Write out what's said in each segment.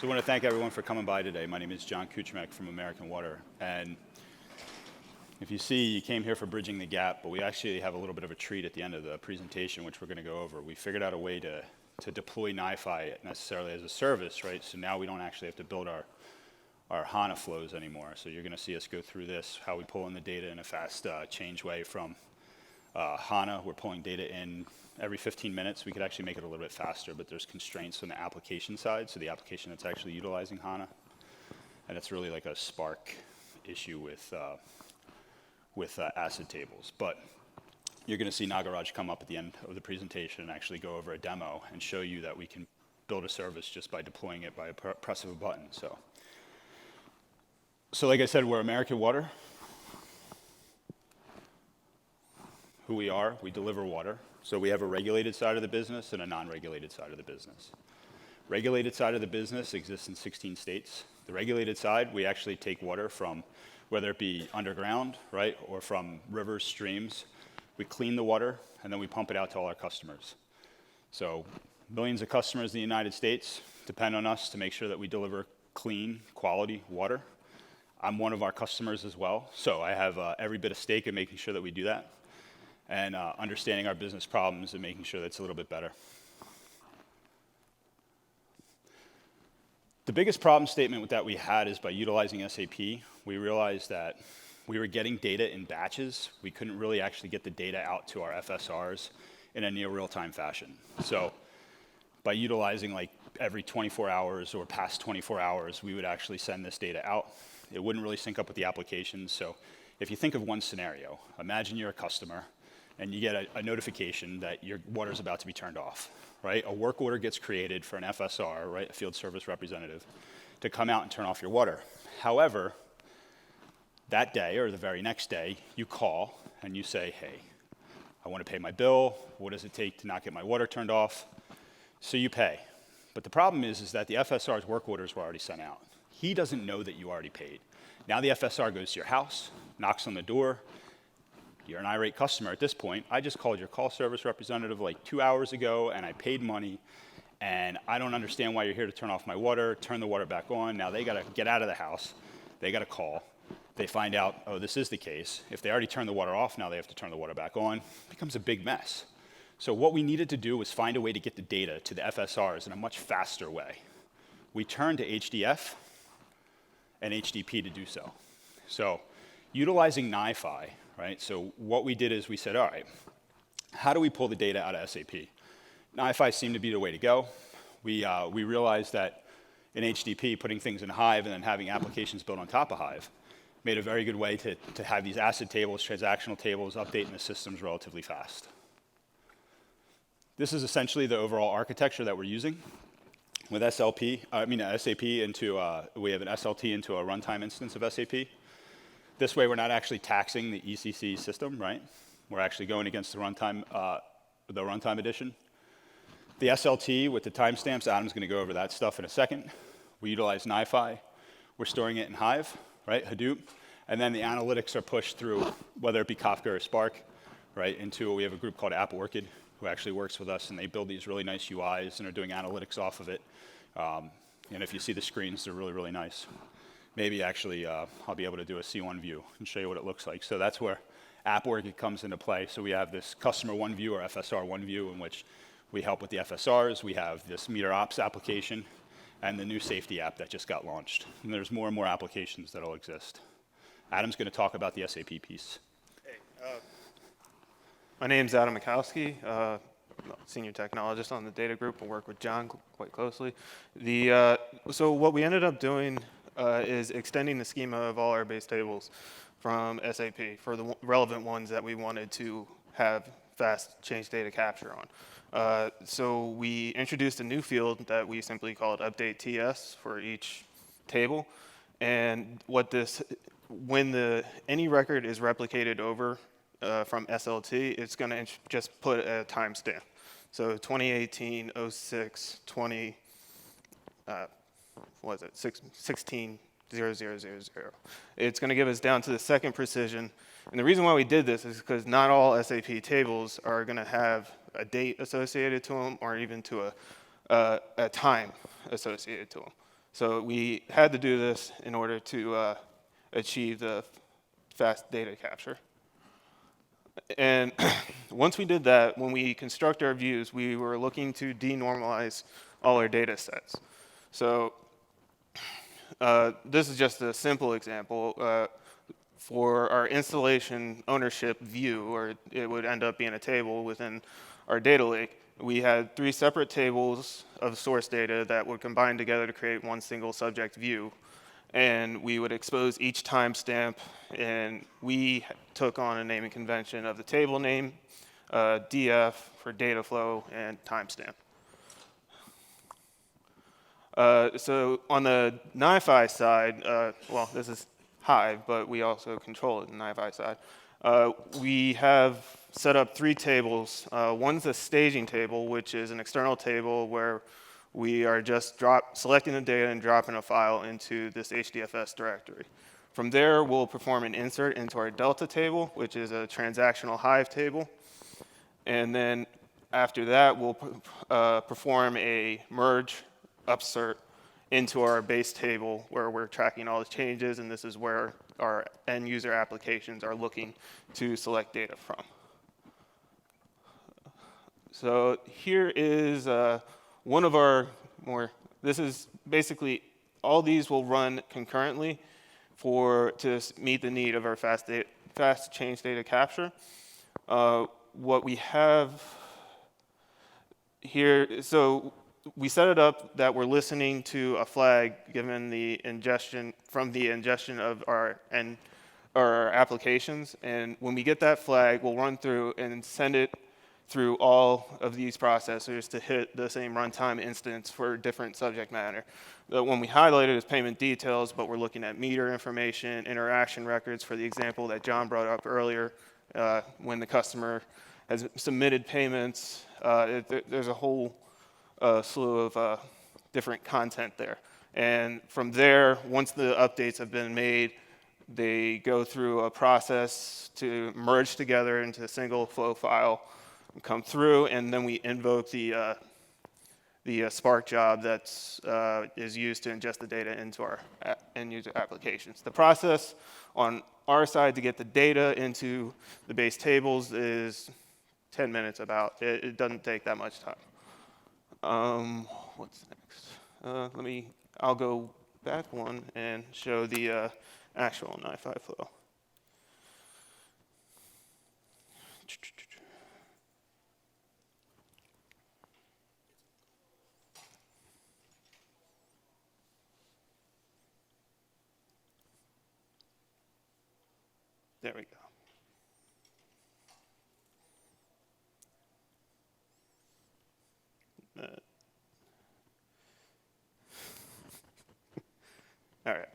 So I want to thank everyone for coming by today. My name is John KUCHMEK from American Water. And if you see, you came here for Bridging the Gap, but we actually have a little bit of a treat at the end of the presentation, which we're going to go over. We figured out a way to deploy NiFi necessarily as a service, right? So now we don't actually have to build our HANA flows anymore. So you're going to see us go through this, how we pull in the data in a fast change way from HANA. We're pulling data in every 15 minutes. We could actually make it a little bit faster, but there's constraints on the application side, so the application that's actually utilizing HANA. And it's really like a Spark issue with asset tables. But you're going to see Nagaraj come up at the end of the presentation and actually go over a demo and show you that we can build a service just by deploying it by a press of a button. So like I said, we're American Water. Who we are, we deliver water. So we have a regulated side of the business and a non-regulated side of the business. Regulated side of the business exists in 16 states. The regulated side, we actually take water from, whether it be underground, right, or from rivers, streams. We clean the water, and then we pump it out to all our customers. So millions of customers in the United States depend on us to make sure that we deliver clean, quality water. I'm one of our customers as well, so I have every bit of stake in making sure that we do that, and understanding our business problems and making sure that's a little bit better. The biggest problem statement that we had is by utilizing SAP, we realized that we were getting data in batches. We couldn't really actually get the data out to our FSRs in a near real-time fashion. So by utilizing like every 24 hours or past 24 hours, we would actually send this data out. It wouldn't really sync up with the applications. So if you think of one scenario, imagine you're a customer and you get a notification that your water is about to be turned off, right? A work order gets created for an FSR, right, a field service representative, to come out and turn off your water. However, that day or the very next day, you call and you say, hey, I want to pay my bill. What does it take to not get my water turned off? So you pay. But the problem is that the FSR's work orders were already sent out. He doesn't know that you already paid. Now the FSR goes to your house, knocks on the door. You're an irate customer at this point. I just called your call service representative like 2 hours ago, and I paid money, and I don't understand why you're here to turn off my water, turn the water back on. Now they got to get out of the house. They got to call. They find out, oh, this is the case. If they already turned the water off, now they have to turn the water back on. It becomes a big mess. So what we needed to do was find a way to get the data to the FSRs in a much faster way. We turned to HDF and HDP to do so. So utilizing NiFi, right? So what we did is we said, all right, how do we pull the data out of SAP? NiFi seemed to be the way to go. We realized that in HDP, putting things in Hive and then having applications built on top of Hive made a very good way to have these asset tables, transactional tables, updating the systems relatively fast. This is essentially the overall architecture that we're using. With SAP into, we have an SLT into a runtime instance of SAP. This way, we're not actually taxing the ECC system, right? We're actually going against the runtime edition. The SLT with the timestamps, Adam's going to go over that stuff in a second. We utilize NiFi. We're storing it in Hive, right, Hadoop. And then the analytics are pushed through, whether it be Kafka or Spark, right, into, we have a group called App Orchid, who actually works with us, and they build these really nice UIs and are doing analytics off of it. And if you see the screens, they're really, really nice. Maybe actually I'll be able to do a C1 view and show you what it looks like. So that's where App Orchid comes into play. So we have this customer one view or FSR one view in which we help with the FSRs. We have this meter ops application and the new safety app that just got launched. And there's more and more applications that'll exist. Adam's going to talk about the SAP piece. Hey, my name's Adam MICHALSKY. Senior technologist on the data group and work with John quite closely. So what we ended up doing is extending the schema of all our base tables from SAP for the relevant ones that we wanted to have fast change data capture on. So we introduced a new field that we simply called update TS for each table. And when any record is replicated over from SLT, it's going to just put a timestamp. So 2018, 06, 20, what is it, 16, 0000. It's going to give us down to the second precision. And the reason why we did this is because not all SAP tables are going to have a date associated to them or even to a time associated to them. So we had to do this in order to achieve the fast data capture. And once we did that, when we construct our views, we were looking to de-normalize all our data sets. So this is just a simple example. For our installation ownership view, or it would end up being a table within our data lake, we had 3 separate tables of source data that would combine together to create one single subject view. And we would expose each timestamp, and we took on a naming convention of the table name, DF for data flow, and timestamp. So on the NiFi side, well, this is Hive, but we also control it in the NiFi side. We have set up 3 tables. One's a staging table, which is an external table where we are just selecting the data and dropping a file into this HDFS directory. From there, we'll perform an insert into our Delta table, which is a transactional Hive table. And then after that, we'll perform a merge upsert into our base table where we're tracking all the changes, and this is where our end user applications are looking to select data from. So here is one of our this is basically, all these will run concurrently to meet the need of our fast change data capture. What we have here, so we set it up that we're listening to a flag given the ingestion of our applications, and when we get that flag, we'll run through and send it through all of these processors to hit the same runtime instance for different subject matter. The one we highlighted is payment details, but we're looking at meter information, interaction records for the example that John brought up earlier, when the customer has submitted payments. There's a whole slew of different content there. And from there, once the updates have been made, they go through a process to merge together into a single flow file, come through, and then we invoke the Spark job that is used to ingest the data into our end user applications. The process on our side to get the data into the base tables is 10 minutes about. It doesn't take that much time. What's next? I'll go back one and show the actual NiFi flow. There we go. All right.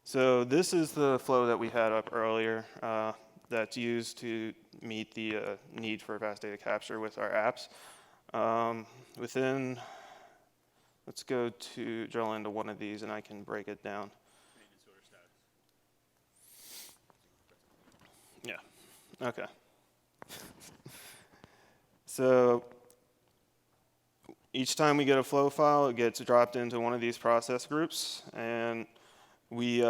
So this is the flow that we had up earlier that's used to meet the need for fast data capture with our apps. Let's go to drill into one of these and I can break it down. Yeah, okay. So each time we get a flow file, it gets dropped into one of these process groups, and we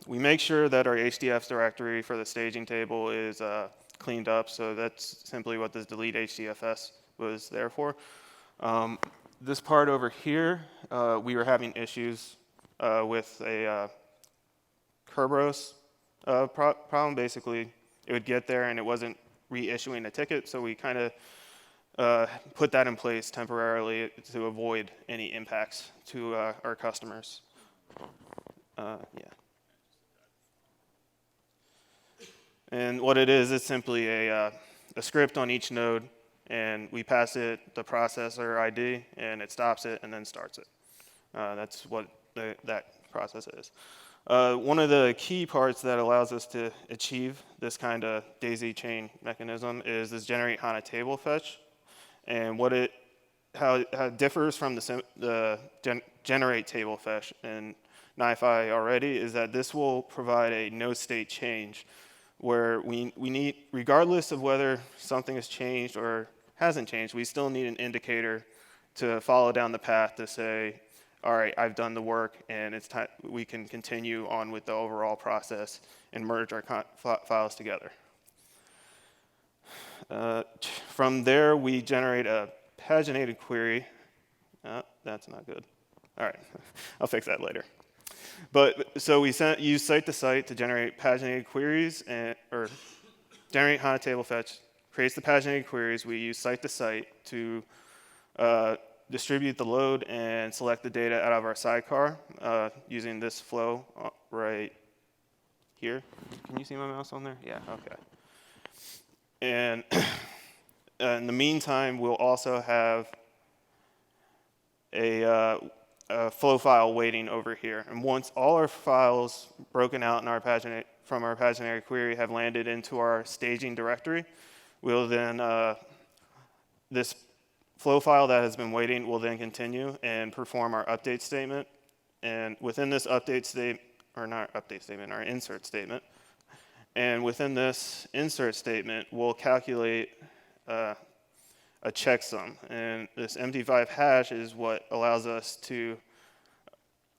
make sure that our HDFs directory for the staging table is cleaned up. So that's simply what this delete HDFS was there for. This part over here, we were having issues with a Kerberos problem. Basically, it would get there and it wasn't reissuing a ticket, so we kind of put that in place temporarily to avoid any impacts to our customers. Yeah. And what it is, it's simply a script on each node, and we pass it the processor ID, and it stops it and then starts it. That's what that process is. One of the key parts that allows us to achieve this kind of daisy chain mechanism is this generate HANA table fetch. And how it differs from the generate table fetch in NiFi already is that this will provide a no state change where we need, regardless of whether something has changed or hasn't changed, we still need an indicator to follow down the path to say, all right, I've done the work, and it's time we can continue on with the overall process and merge our files together. From there, we generate a paginated query. That's not good. All right, I'll fix that later. But so we use site to site to generate paginated queries, or generate HANA table fetch, creates the paginated queries. We use site to site to distribute the load and select the data out of our sidecar using this flow right here. Can you see my mouse on there? Yeah, okay. And in the meantime, we'll also have a flow file waiting over here. And once all our files broken out in our from our paginated query have landed into our staging directory, we'll then, this flow file that has been waiting will then continue and perform our update statement. And within this update statement, or not update statement, our insert statement, and within this insert statement, we'll calculate a checksum. And this MD5 hash is what allows us to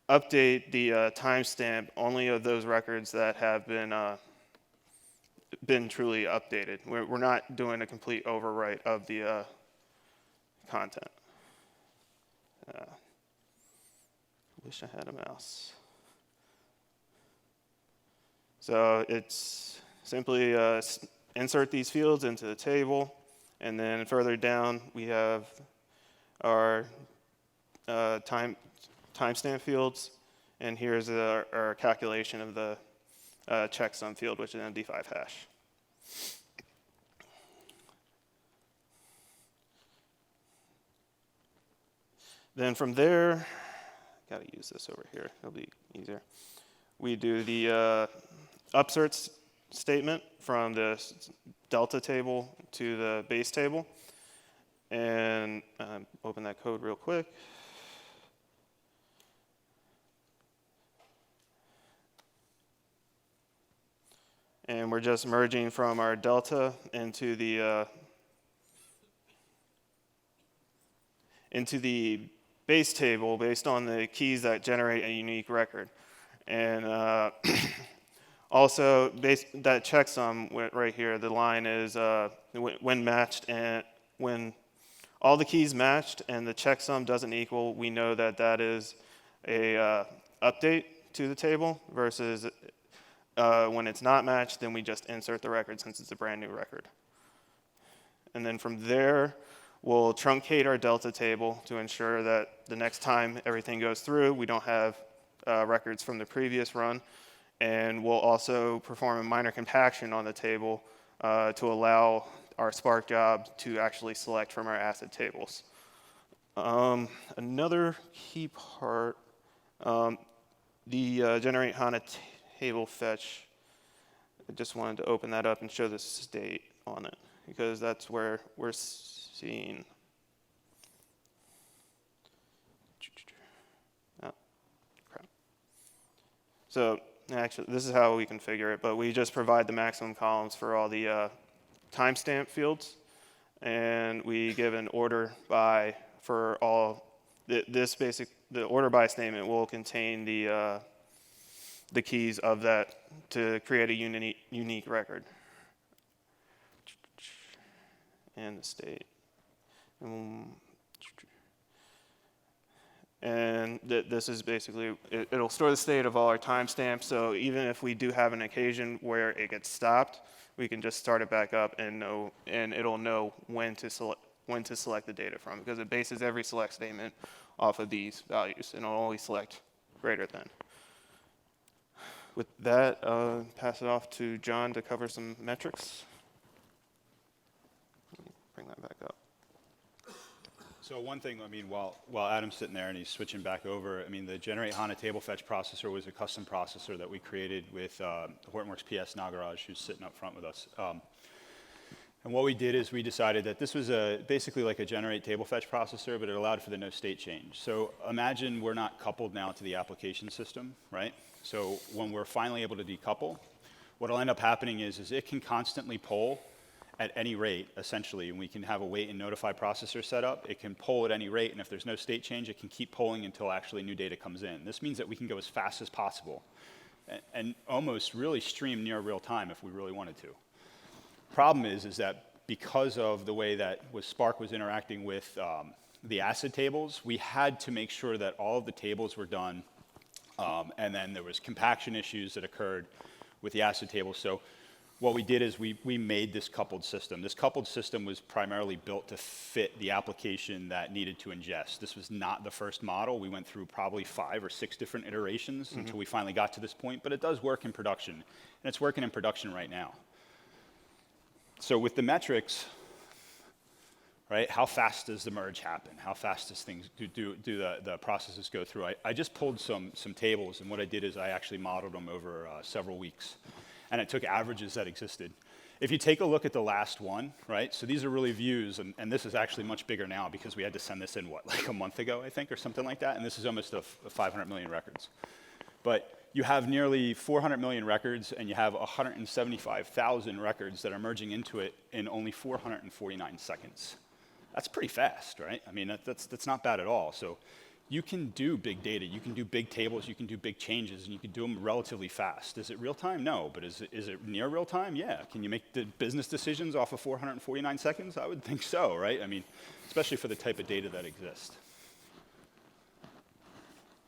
update the timestamp only of those records that have been truly updated. We're not doing a complete overwrite of the content. Wish I had a mouse. So it's simply insert these fields into the table, and then further down we have our timestamp fields, and here's our calculation of the checksum field, which is MD5 hash. Then from there, gotta use this over here, it'll be easier. We do the upsert statement from the delta table to the base table. And open that code real quick. And we're just merging from our delta into the base table based on the keys that generate a unique record. And also, that checksum right here, the line is when matched, and when all the keys matched and the checksum doesn't equal, we know that that is a update to the table, versus when it's not matched, then we just insert the record since it's a brand new record. And then from there, we'll truncate our delta table to ensure that the next time everything goes through, we don't have records from the previous run. And we'll also perform a minor compaction on the table to allow our Spark job to actually select from our asset tables. Another key part, the generate HANA table fetch, I just wanted to open that up and show the state on it, because that's where we're seeing. Oh, crap. So actually, this is how we configure it, but we just provide the maximum columns for all the timestamp fields, and we give an order by for all. The order by statement will contain the keys of that to create a unique record. And the state. And this is basically, it'll store the state of all our timestamps, so even if we do have an occasion where it gets stopped, we can just start it back up and it'll know when to select the data from, because it bases every select statement off of these values, and it'll only select greater than. With that, pass it off to John to cover some metrics. Bring that back up. So one thing, I mean, while Adam's sitting there and he's switching back over, I mean, the generate HANA table fetch processor was a custom processor that we created with Watermark's PS Nagas, who's sitting up front with us. And what we did is we decided that this was basically like a generate table fetch processor, but it allowed for the no state change. So imagine we're not coupled now to the application system, right? So when we're finally able to decouple, what will end up happening is it can constantly poll at any rate, essentially, and we can have a wait and notify processor set up. It can poll at any rate, and if there's no state change, it can keep polling until actually new data comes in. This means that we can go as fast as possible and almost really stream near real time if we really wanted to. Problem is that because of the way that Spark was interacting with the ACID tables, we had to make sure that all of the tables were done, and then there was compaction issues that occurred with the ACID tables. So what we did is we made this coupled system. This coupled system was primarily built to fit the application that needed to ingest. This was not the first model. We went through probably 5 or 6 different iterations until we finally got to this point, but it does work in production, and it's working in production right now. So with the metrics, right, how fast does the merge happen? How fast does things do the processes go through? I just pulled some tables, and what I did is I actually modeled them over several weeks. And it took averages that existed. If you take a look at the last one, right, so these are really views, and this is actually much bigger now because we had to send this in, like a month ago, I think, or something like that, and this is almost 500 million records. But you have nearly 400 million records, and you have 175,000 records that are merging into it in only 449 seconds. That's pretty fast, right? I mean, that's not bad at all. So you can do big data, you can do big tables, you can do big changes, and you can do them relatively fast. Is it real time? No, but is it near real time? Yeah. Can you make the business decisions off of 449 seconds? I would think so, right? I mean, especially for the type of data that exists.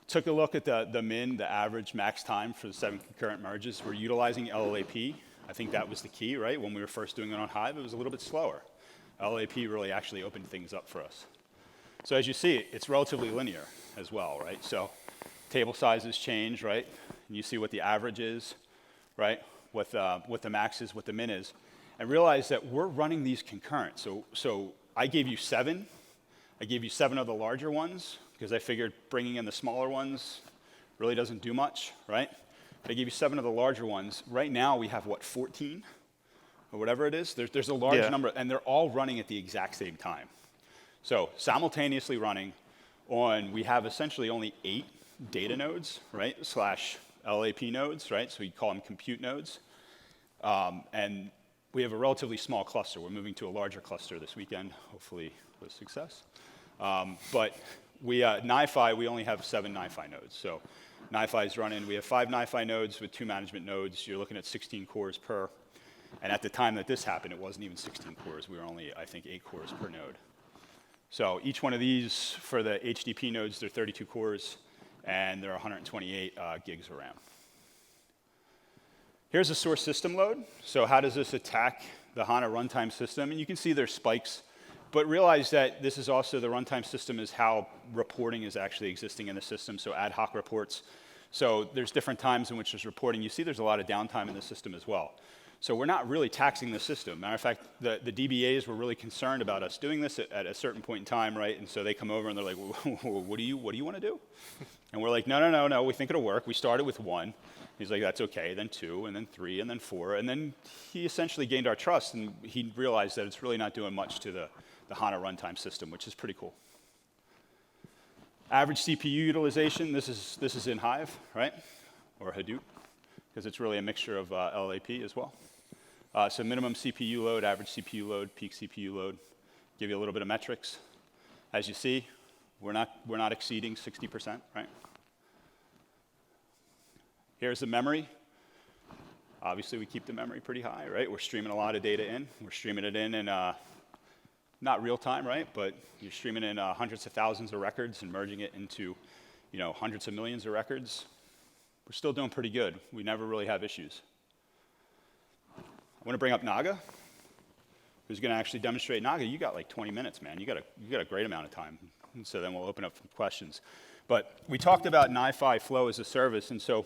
Took a look at the average max time for the 7 concurrent merges. We're utilizing LLAP. I think that was the key, right? When we were first doing it on Hive, it was a little bit slower. LLAP really actually opened things up for us. So as you see, it's relatively linear as well, right? So table sizes change, right? And you see what the average is, right? What the max is, what the min is. And realize that we're running these concurrent. So I gave you 7. I gave you 7 of the larger ones because I figured bringing in the smaller ones really doesn't do much, right? But I gave you 7 of the larger ones. Right now we have, what, 14? Or whatever it is. There's a large number, and they're all running at the exact same time. So simultaneously running on, we have essentially only 8 data nodes, right, / LAP nodes, right? So we call them compute nodes. And we have a relatively small cluster. We're moving to a larger cluster this weekend, hopefully with success. But NiFi, we only have 7 NiFi nodes. So NiFi is running. We have 5 NiFi nodes with 2 management nodes. You're looking at 16 cores per. And at the time that this happened, it wasn't even 16 cores. We were only, I think, 8 cores per node. So each one of these, for the HDP nodes, they're 32 cores, and they're 128 gigs of RAM. Here's a source system load. So how does this attack the HANA runtime system? And you can see there's spikes, but realize that this is also the runtime system is how reporting is actually existing in the system, so ad hoc reports. So there's different times in which there's reporting. You see there's a lot of downtime in the system as well. So we're not really taxing the system. Matter of fact, the DBAs were really concerned about us doing this at a certain point in time, right? And so they come over and they're like, what do you want to do? And we're like, no, we think it'll work. We started with 1. He's like, that's okay, then 2, and then 3, and then 4. And then he essentially gained our trust, and he realized that it's really not doing much to the HANA runtime system, which is pretty cool. Average CPU utilization, this is in Hive, right? Or Hadoop, because it's really a mixture of LLAP as well. So minimum CPU load, average CPU load, peak CPU load. Give you a little bit of metrics. As you see, we're not exceeding 60%, right? Here's the memory. Obviously, we keep the memory pretty high, right? We're streaming a lot of data in. We're streaming it in not real time, right? But you're streaming in hundreds of thousands of records and merging it into, hundreds of millions of records. We're still doing pretty good. We never really have issues. I want to bring up Naga, who's going to actually demonstrate. Naga, you got like 20 minutes, man. You got a great amount of time. And so then we'll open up for questions. But we talked about NiFi flow as a service, and so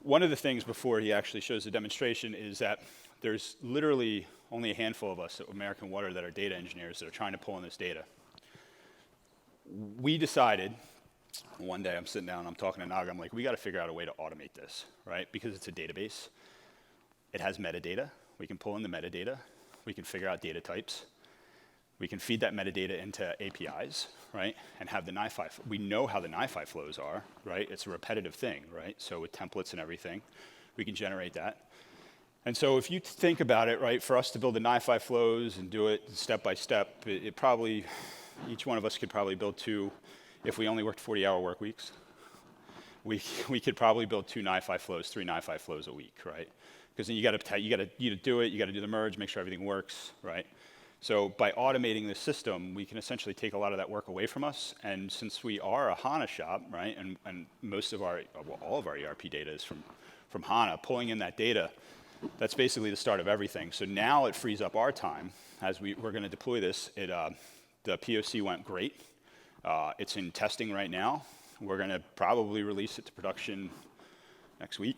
one of the things before he actually shows the demonstration is that there's literally only a handful of us at American Water that are data engineers that are trying to pull in this data. We decided, one day I'm sitting down, I'm talking to Naga, I'm like, we got to figure out a way to automate this, right? Because it's a database. It has metadata. We can pull in the metadata. We can figure out data types. We can feed that metadata into APIs, right? And have the NiFi. We know how the NiFi flows are, right? It's a repetitive thing, right? So with templates and everything, we can generate that. And so if you think about it, right, for us to build the NiFi flows and do it step by step, it probably, each one of us could probably build 2, if we only worked 40-hour work weeks, we could probably build 2 NiFi flows, 3 NiFi flows a week, right? Because then you got to do it, you got to do the merge, make sure everything works, right? So by automating the system, we can essentially take a lot of that work away from us. And since we are a HANA shop, right, and most of our, well, all of our ERP data is from HANA, pulling in that data, that's basically the start of everything. So now it frees up our time as we're going to deploy this. The POC went great. It's in testing right now. We're going to probably release it to production next week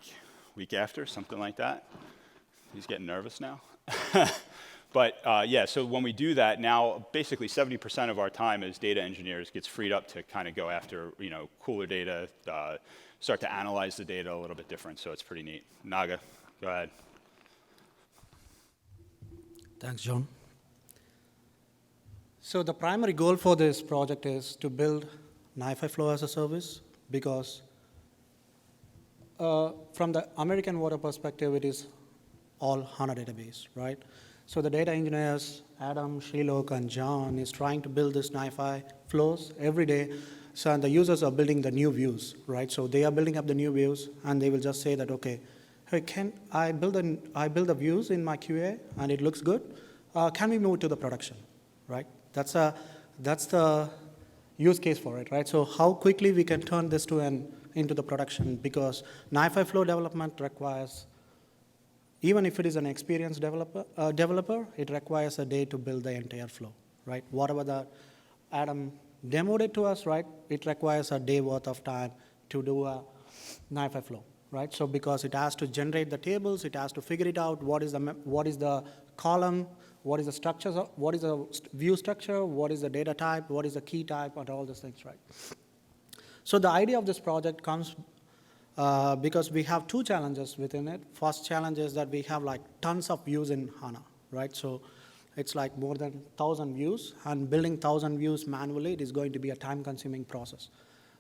after, something like that. He's getting nervous now. But yeah, so when we do that, now basically 70% of our time as data engineers gets freed up to kind of go after, cooler data, start to analyze the data a little bit different. So it's pretty neat. Naga, go ahead. Thanks, John. So the primary goal for this project is to build NiFi flow as a service because from the American Water perspective, it is all HANA database, right? So the data engineers, Adam, Srilok, and John is trying to build this NiFi flows every day. So and the users are building the new views, right? So they are building up the new views, and they will just say that, okay, hey, can I build the views in my QA, and it looks good? Can we move to the production, right? That's the use case for it, right? So how quickly we can turn this into the production, because NiFi flow development requires, even if it is an experienced developer, it requires a day to build the entire flow, right? Whatever the Adam demoed it to us, right? It requires a day worth of time to do a NiFi flow, right? So because it has to generate the tables, it has to figure it out, what is the column, what is the structure, what is the view structure, what is the data type, what is the key type, and all those things, right? So the idea of this project comes because we have 2 challenges within it. First challenge is that we have like tons of views in HANA, right? So it's like more than 1,000 views, and building 1,000 views manually, it is going to be a time-consuming process.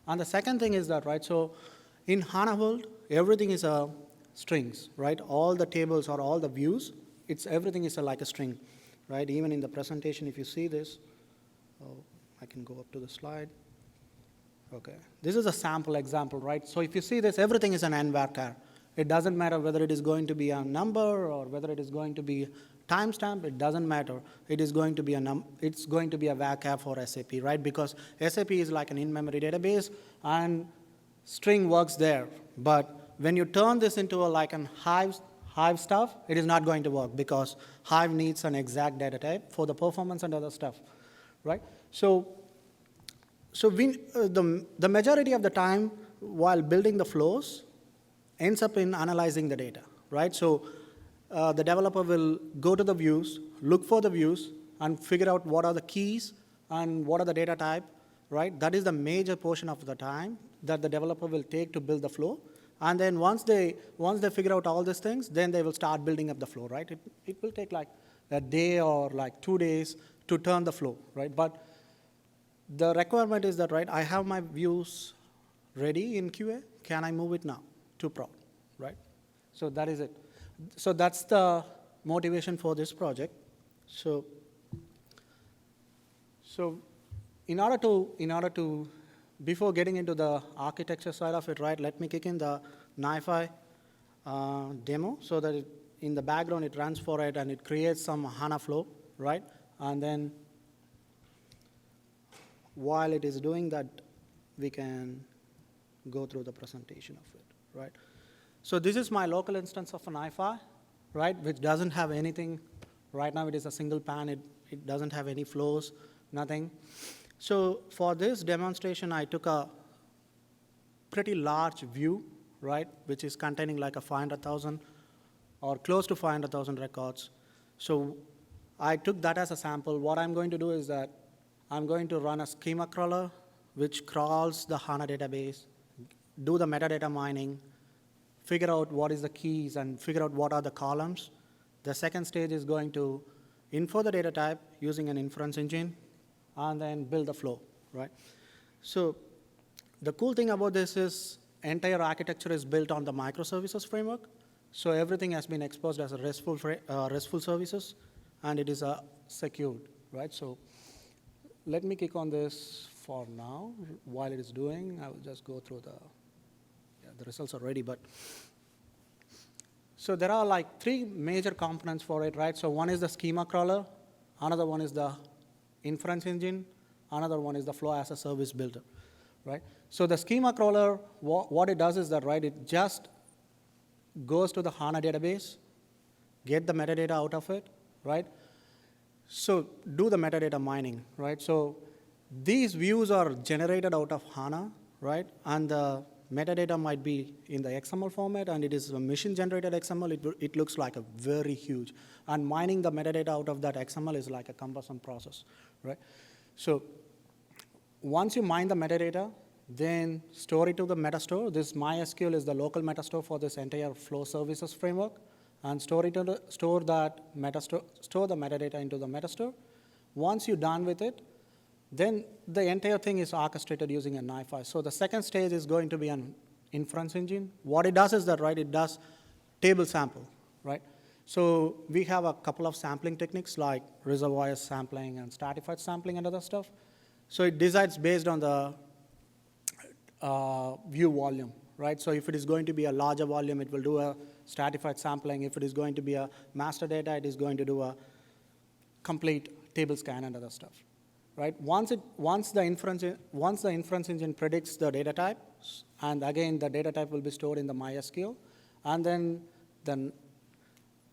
And the second thing is that, right, so in HANA world, everything is strings, right? All the tables or all the views, everything is like a string, right? Even in the presentation, if you see this, I can go up to the slide. Okay, this is a sample example, right? So if you see this, everything is an n varchar. It doesn't matter whether it is going to be a number or whether it is going to be timestamp. It doesn't matter. It is going to be it's going to be a varchar for SAP, right? Because SAP is like an in-memory database, and string works there. But when you turn this into like an Hive stuff, it is not going to work because Hive needs an exact data type for the performance and other stuff, right? So the majority of the time while building the flows ends up in analyzing the data, right? So the developer will go to the views, look for the views, and figure out what are the keys and what are the data type, right? That is the major portion of the time that the developer will take to build the flow. And then once they figure out all these things, then they will start building up the flow, right? It will take like a day or like 2 days to turn the flow, right? But the requirement is that, right, I have my views ready in QA. Can I move it now to prod, right? So that is it. So that's the motivation for this project. So in order to before getting into the architecture side of it, right, let me kick in the NiFi demo so that in the background it runs for it and it creates some HANA flow, right? And then while it is doing that, we can go through the presentation of it, right? So this is my local instance of an NiFi, right, which doesn't have anything. Right now it is a single pan. It doesn't have any flows, nothing. So for this demonstration, I took a pretty large view, right, which is containing like a 500,000 or close to 500,000 records. So I took that as a sample. What I'm going to do is that I'm going to run a schema crawler, which crawls the HANA database, do the metadata mining, figure out what is the keys, and figure out what are the columns. The second stage is going to infer the data type using an inference engine, and then build the flow, right? So the cool thing about this is entire architecture is built on the microservices framework. So everything has been exposed as a RESTful services, and it is secured, right? So let me click on this for now. While it is doing, I will just go through the results are ready, but. So there are like 3 major components for it, right? So one is the schema crawler, another one is the inference engine, another one is the flow as a service builder, right? So the schema crawler, what it does is that, right, it just goes to the HANA database, get the metadata out of it, right? So do the metadata mining, right? So these views are generated out of HANA, right? And the metadata might be in the XML format, and it is a machine-generated XML. It looks like a very huge. And mining the metadata out of that XML is like a cumbersome process, right? So once you mine the metadata, then store it to the metastore. This MySQL is the local metastore for this entire flow services framework, and store the metadata into the metastore. Once you're done with it, then the entire thing is orchestrated using a NiFi. So the second stage is going to be an inference engine. What it does is that, right, it does table sample, right? So we have a couple of sampling techniques like reservoir sampling and stratified sampling and other stuff. So it decides based on the view volume, right? So if it is going to be a larger volume, it will do a stratified sampling. If it is going to be a master data, it is going to do a complete table scan and other stuff, right? Once the inference engine predicts the data type, and again the data type will be stored in the MySQL, and then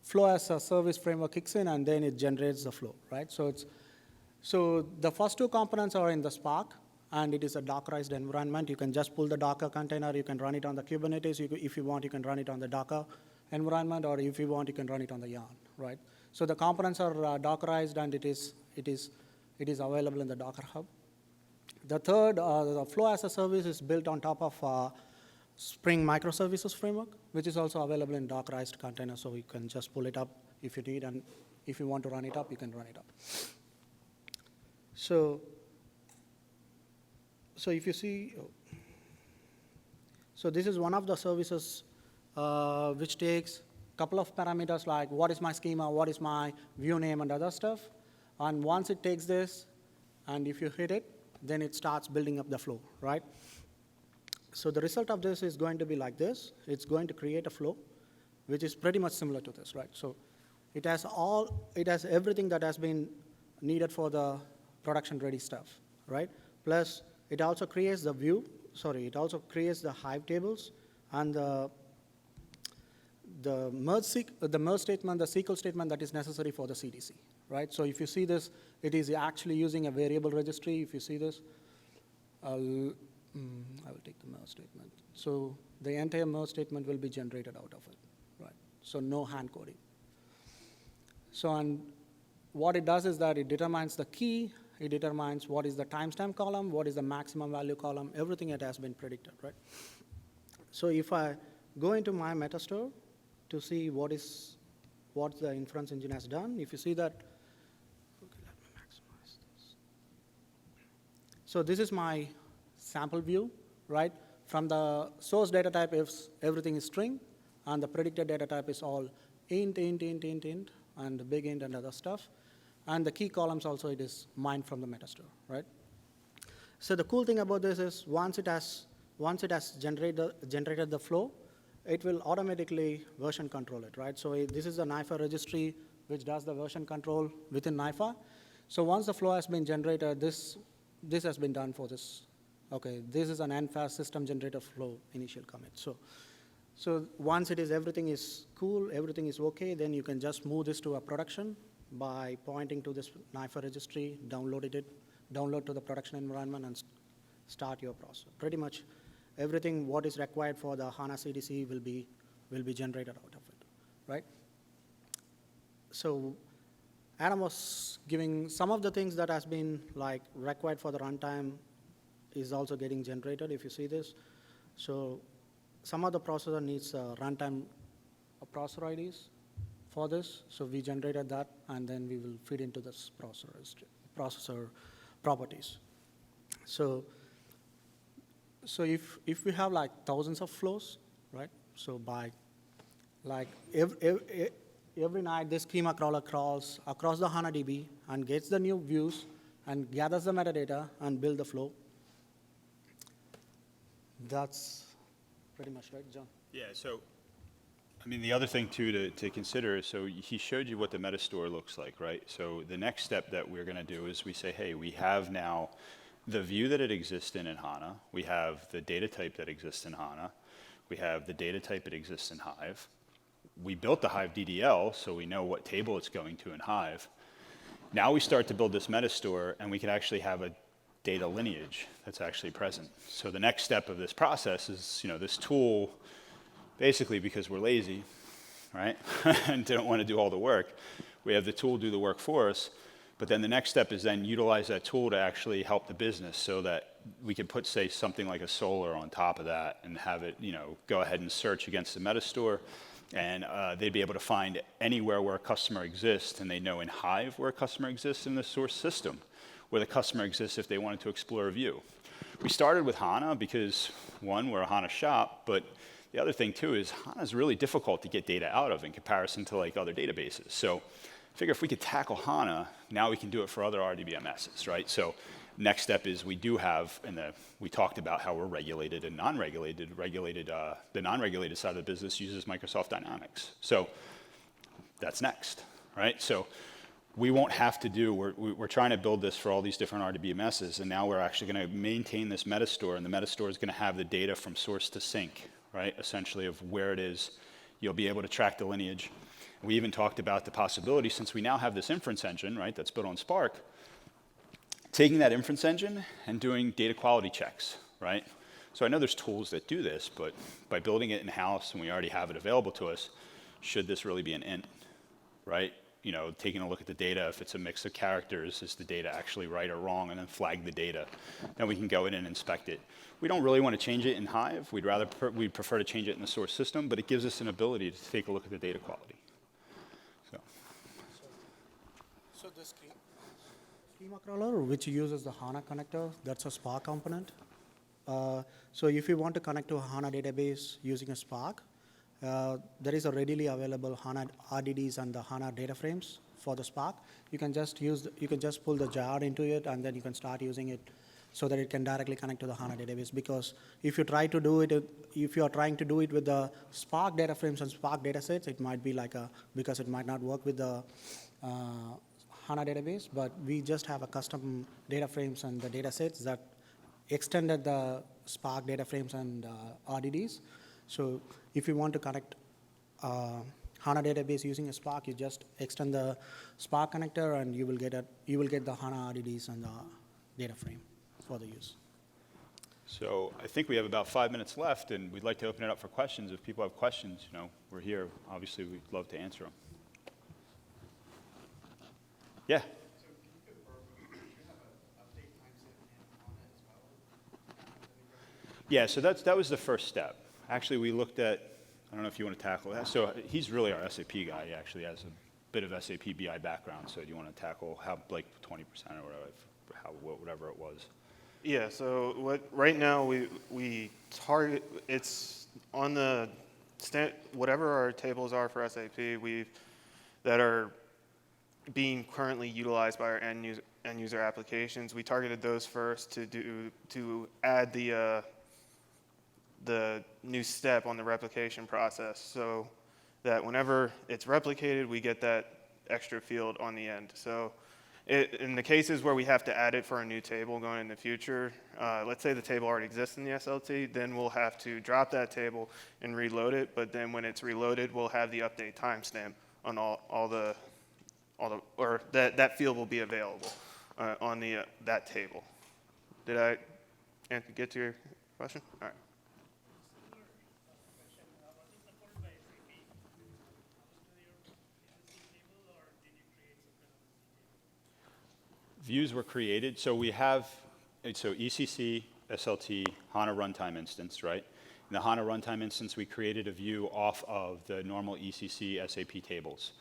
flow as a service framework kicks in, and then it generates the flow, right? So the first 2 components are in the Spark, and it is a Dockerized environment. You can just pull the Docker container. You can run it on the Kubernetes. If you want, you can run it on the Docker environment, or if you want, you can run it on the Yarn, right? So the components are Dockerized, and it is available in the Docker Hub. The third, the flow as a service is built on top of Spring Microservices framework, which is also available in Dockerized container. So you can just pull it up if you need, and if you want to run it up, you can run it up. So if you see, so this is one of the services which takes a couple of parameters like what is my schema, what is my view name, and other stuff. And once it takes this, and if you hit it, then it starts building up the flow, right? So the result of this is going to be like this. It's going to create a flow, which is pretty much similar to this, right? So it has everything that has been needed for the production-ready stuff, right? Plus, it also creates the it also creates the Hive tables and the merge statement, the SQL statement that is necessary for the CDC, right? So if you see this, it is actually using a variable registry. If you see this, I will take the merge statement. So the entire merge statement will be generated out of it, right? So no hand coding. So and what it does is that it determines the key. It determines what is the timestamp column, what is the maximum value column, everything it has been predicted, right? So if I go into my metastore to see what the inference engine has done, if you see that, okay, let me maximize this. So this is my sample view, right? From the source data type, if everything is string, and the predicted data type is all int, and the big int and other stuff. And the key columns also, it is mined from the metastore, right? So the cool thing about this is once it has generated the flow, it will automatically version control it, right? So this is the NiFi registry, which does the version control within NiFi. So once the flow has been generated, this has been done for this. Okay, this is an NFAS system generator flow initial commit. So once everything is cool, everything is okay, then you can just move this to a production by pointing to this NiFi registry, download to the production environment, and start your process. Pretty much everything what is required for the HANA CDC will be generated out of it, right? So Adam was giving some of the things that has been like required for the runtime is also getting generated, if you see this. So some of the processor needs runtime processor IDs for this. So we generated that, and then we will feed into this processor properties. So if we have like thousands of flows, right? So by Like every night, this schema crawler crawls across the HANA DB and gets the new views and gathers the metadata and build the flow. That's pretty much right, John. Yeah, so, I mean, the other thing too to consider is, so he showed you what the metastore looks like, right? So the next step that we're gonna do is we say, hey, we have now the view that it exists in HANA, we have the data type that exists in HANA, we have the data type that exists in Hive. We built the Hive DDL, so we know what table it's going to in Hive. Now we start to build this metastore, and we can actually have a data lineage that's actually present. So the next step of this process is, this tool, basically because we're lazy, right, and don't want to do all the work, we have the tool do the work for us. But then the next step is then utilize that tool to actually help the business so that we can put, say, something like a Solar on top of that and have it, go ahead and search against the metastore. And they'd be able to find anywhere where a customer exists, and they know in Hive where a customer exists in the source system, where the customer exists if they wanted to explore a view. We started with HANA because, one, we're a HANA shop, but the other thing, too, is HANA is really difficult to get data out of in comparison to, like, other databases. So I figure if we could tackle HANA, now we can do it for other RDBMSs, right? So next step is we do have, we talked about how we're regulated and non-regulated. The non-regulated side of the business uses Microsoft Dynamics. So that's next, right? So we won't have to do, we're trying to build this for all these different RDBMSs, and now we're actually going to maintain this metastore, and the metastore is going to have the data from source to sink, right? Essentially of where it is. You'll be able to track the lineage. We even talked about the possibility, since we now have this inference engine, right, that's built on Spark, taking that inference engine and doing data quality checks, right? So I know there's tools that do this, but by building it in-house and we already have it available to us, should this really be an int, right? Taking a look at the data, if it's a mix of characters, is the data actually right or wrong, and then flag the data. Then we can go in and inspect it. We don't really want to change it in Hive. We'd prefer to change it in the source system, but it gives us an ability to take a look at the data quality. So this schema crawler, which uses the HANA connector, that's a Spark component. So if you want to connect to a HANA database using a Spark, there is a readily available HANA RDDs and the HANA data frames for the Spark. You can just pull the jar into it, and then you can start using it so that it can directly connect to the HANA database. Because if you try to do it, if you are trying to do it with the Spark data frames and Spark data sets, it might be because it might not work with the HANA database, but we just have a custom data frames and the data sets that extended the Spark data frames and RDDs. So if you want to connect HANA database using a Spark, you just extend the Spark connector, and you will get the HANA RDDs and the data frame for the use. So I think we have about 5 minutes left, and we'd like to open it up for questions. If people have questions, we're here. Obviously, we'd love to answer them. Yeah. So can you confirm, do you have an update timestamp in HANA as well? Yeah, so that was the first step. Actually, we looked at, I don't know if you want to tackle that. So he's really our SAP guy. He actually has a bit of SAP BI background. So do you want to tackle how, like 20% or whatever it was? Yeah, so right now we target, it's on the, whatever our tables are for SAP, that are being currently utilized by our end user applications. We targeted those first to add the new step on the replication process, so that whenever it's replicated, we get that extra field on the end. So in the cases where we have to add it for a new table going in the future, let's say the table already exists in the SLT, then we'll have to drop that table and reload it. But then when it's reloaded, we'll have the update timestamp on that field will be available on that table. Did I get to your question? All right. Views were created. So we have, ECC, SLT, HANA runtime instance, right? In the HANA runtime instance, we created a view off of the normal ECC SAP tables.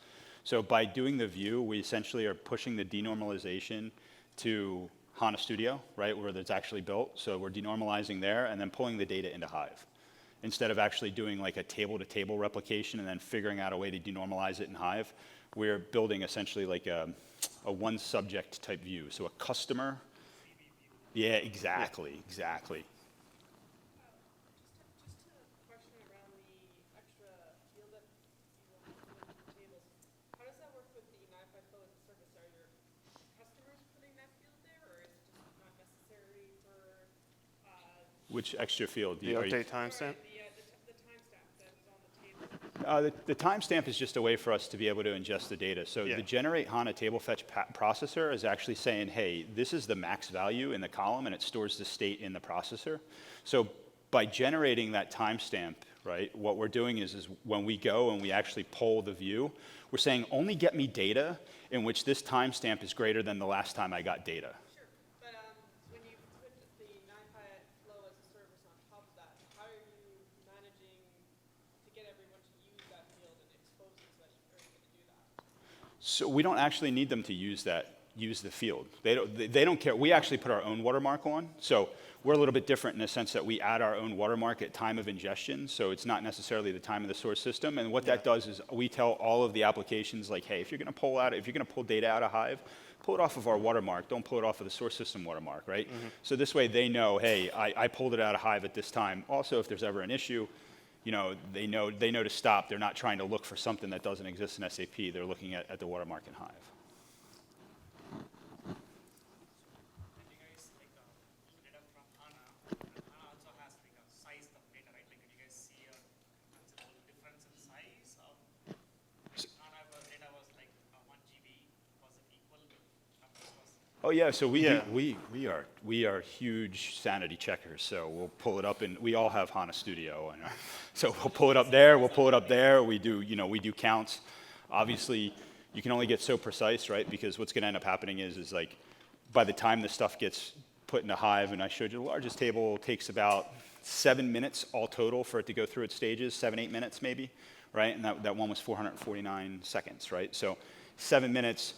So by doing the view, we essentially are pushing the de-normalization to HANA Studio, right, where it's actually built. So we're denormalizing there and then pulling the data into Hive. instead of actually doing like a table-to-table replication and then figuring out a way to denormalize it in Hive, we're building essentially like a one subject type view. So a customer, yeah, exactly. Just a question around the extra field that you want to put in the tables. How does that work with the NiFi flow as a service? Are your customers putting that field there, or is it just not necessary for Which extra field? The update timestamp? the timestamp that is on the table? The timestamp is just a way for us to be able to ingest the data. So Yeah. the generate HANA table fetch processor is actually saying, hey, this is the max value in the column, and it stores the state in the processor. So by generating that timestamp, right, what we're doing is when we go and we actually poll the view, we're saying only get me data in which this timestamp is greater than the last time I got data. Sure, but when you put the NiFi flow as a service on top of that, how are you managing to get everyone to use that field and expose it so that you're going to do that? So we don't actually need them to use the field. They don't care. We actually put our own watermark on. So we're a little bit different in the sense that we add our own watermark at time of ingestion. So it's not necessarily the time of the source system. And what that does is we tell all of the applications like, hey, if you're going to pull data out of Hive, pull it off of our watermark. Don't pull it off of the source system watermark, right? So this way they know, hey, I pulled it out of Hive at this time. Also, if there's ever an issue, you know, they know to stop. They're not trying to look for something that doesn't exist in SAP. They're looking at the watermark in Hive. When you guys like data from HANA, and HANA also has like a size of data, right? Like, can you guys see a considerable difference in size of HANA data was like 1 GB, was it equal to Oh yeah, so we are huge Sanity checkers. So we'll pull it up, and we all have HANA Studio, and so we'll pull it up there. We'll pull it up there. We do counts. Obviously, you can only get so precise, right? Because what's going to end up happening is like by the time this stuff gets put into Hive, and I showed you the largest table takes about 7 minutes all total for it to go through its stages, 7-8 minutes maybe, right? And that one was 449 seconds, right? So 7 minutes.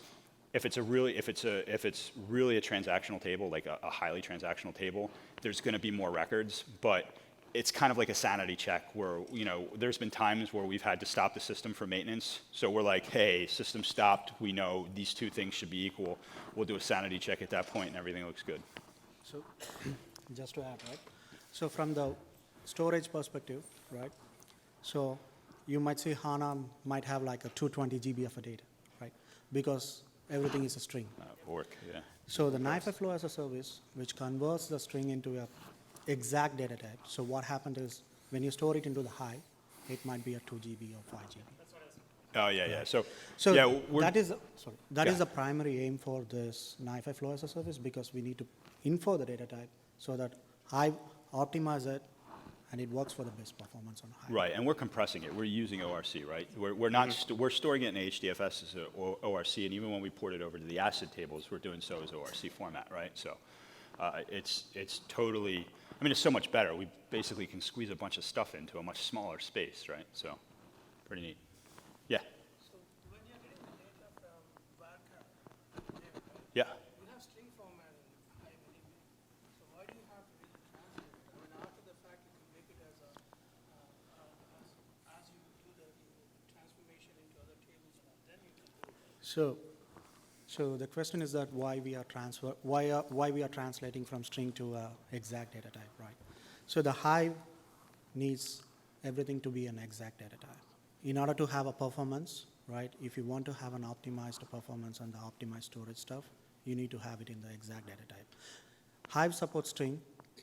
If it's really a transactional table, like a highly transactional table, there's going to be more records, but it's kind of like a sanity check where, you know, there's been times where we've had to stop the system for maintenance. So we're like, hey, system stopped. We know these two things should be equal. We'll do a sanity check at that point, and everything looks good. So just to add, right? So from the storage perspective, right? So you might say HANA might have like a 220 GB of a data, right? Because everything is a string. Work, yeah. So the NiFi flow as a service, which converts the string into a exact data type. So what happened is when you store it into the Hive, it might be a 2 GB or 5 GB. Oh yeah, yeah. So So yeah, that is the primary aim for this NiFi flow as a service, because we need to infer the data type so that Hive optimize it and it works for the best performance on Hive. right, and we're compressing it. We're using ORC, right? We're not we're storing it in HDFS as ORC, and even when we port it over to the ACID tables, we're doing so as ORC format, right? So it's totally. I mean, it's so much better. We basically can squeeze a bunch of stuff into a much smaller space, right? So pretty neat. Yeah. So when you're getting the data from Watermark, Yeah. you have string format in Hive anyway. So why do you have to really translate it? I mean, after the fact, you can make it as you do the transformation into other tables, and then you can do it. So the question is that why we are translating from string to exact data type, right? So the Hive needs everything to be an exact data type. In order to have a performance, right, if you want to have an optimized performance on the optimized storage stuff, you need to have it in the exact data type. Hive supports string,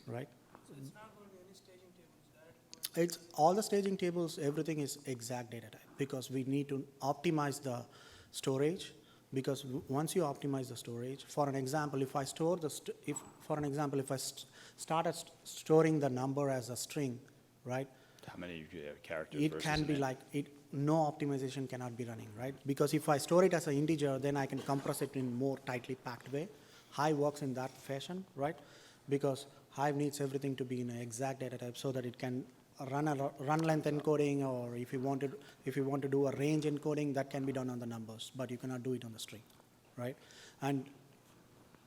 right? So it's not going to be any staging tables, directly. It's all the staging tables, everything is exact data type, because we need to optimize the storage. Because once you optimize the storage, for an example, if I store if I started storing the number as a string, right? How many characters? It versus can be an like no optimization cannot be running, right? Because if I store it as an integer, then I can compress it in more tightly packed way. Hive works in that fashion, right? Because Hive needs everything to be in an exact data type so that it can run length encoding, or if you want to do a range encoding, that can be done on the numbers, but you cannot do it on the string, right? And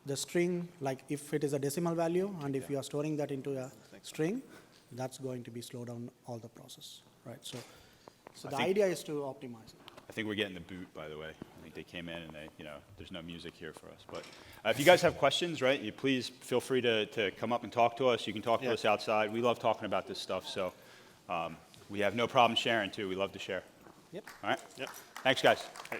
the string, like if it is a decimal value, and if you are storing that into a string, that's going to be slow down all the process, right? So I the think- idea is to optimize it. I think we're getting the boot, by the way. I think they came in and there's no music here for us. But if you guys have questions, right, you please feel free to come up and talk to us. You can talk to us outside. We love talking about this stuff, so we have no problem sharing, too. We love to share. Yep. All right? Yep. Thanks, guys. Hey.